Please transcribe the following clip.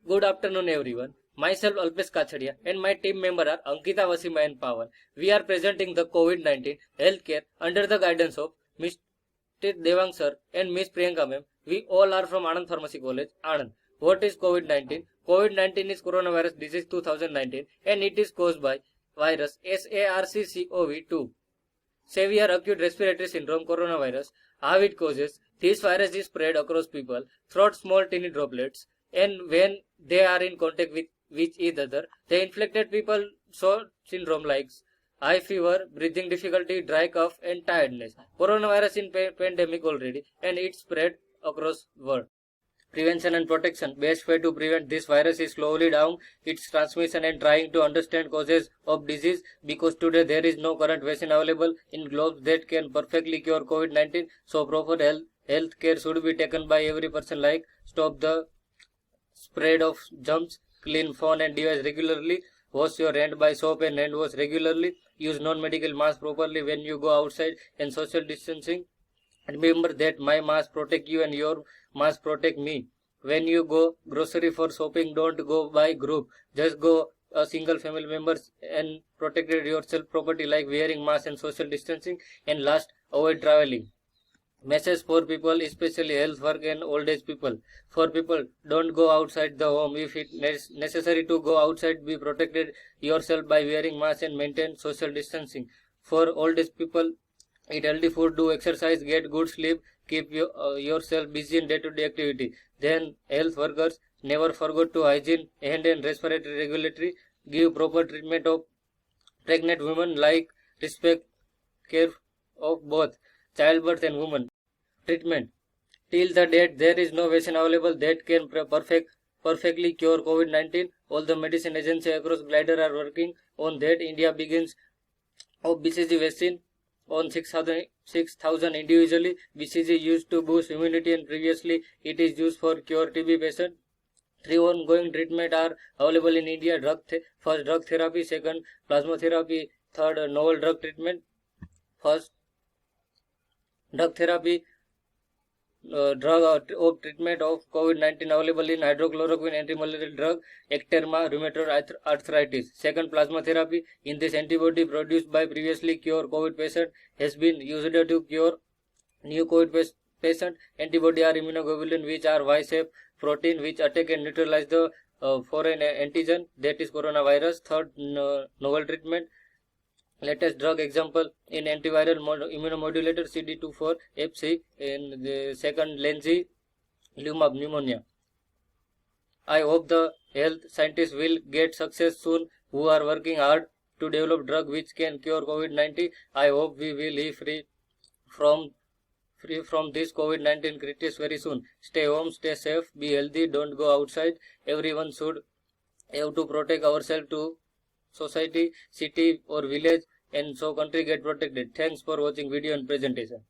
Good afternoon, everyone. Myself Alpesh Kachadia and my team member are Ankita Vasima and Pawan. We are presenting the COVID-19 healthcare under the guidance of Mr. Devang sir and Miss Priyanka ma'am. We all are from Anand Pharmacy College, Anand. What is COVID-19? COVID-19 is coronavirus disease 2019 and it is caused by virus SARS-CoV-2. Severe acute respiratory syndrome coronavirus. How it causes? This virus is spread across people through small tiny droplets, and when they are in contact with each other, the infected people show syndrome like high fever, breathing difficulty, dry cough, and tiredness. Coronavirus in pandemic already, and it spread across world. Prevention and protection. Best way to prevent this virus is slowly down its transmission and trying to understand causes of disease, because today there is no current vaccine available in globes that can perfectly cure COVID-19. So proper health care should be taken by every person, like stop the spread of germs, clean phone and device regularly, wash your hand by soap and hand wash regularly, use non-medical mask properly when you go outside, and social distancing. Remember that my mask protect you and your mask protect me. When you go grocery for shopping, don't go by group. Just go a single family members and protect yourself property, like wearing mask and social distancing. And last, avoid traveling. Message for people, especially health work and old age people. For people, don't go outside the home. If it necessary to go outside, be protected yourself by wearing mask and maintain social distancing. For old age people, eat healthy food, do exercise, get good sleep, keep yourself busy in day-to-day activity. Then health workers, never forget to hygiene, hand and respiratory regulatory, give proper treatment of pregnant women, like respect, care of both childbirth and women. Treatment. Till the date, there is no vaccine available that can perfectly cure COVID-19. All the medicine agencies across glider are working on that. India begins of BCG vaccine on 6,000 individually. BCG used to boost immunity, and previously it is used for cure TB patient. 3 ongoing treatment are available in India. First drug therapy, second plasma therapy, third novel drug treatment. First drug therapy, drug of treatment of COVID-19 available in hydrochloroquine anti-malarial drug, ecterma, rheumatoid arthritis. Second, plasma therapy. In this, antibody produced by previously cured COVID patient has been used to cure new COVID patient. Antibody are immunoglobulin, which are Y-shaped protein which attack and neutralize the foreign antigen, that is coronavirus. Third, novel treatment. Latest drug example in antiviral immunomodulator CD24 FC, and the second Lenalidomide pneumonia. I hope the health scientists will get success soon, who are working hard to develop drug which can cure COVID-19. I hope we will be free from this COVID-19 crisis very soon. Stay home, stay safe, be healthy, don't go outside. Everyone should have to protect ourselves to society, city or village, and so country get protected. Thanks for watching video and presentation.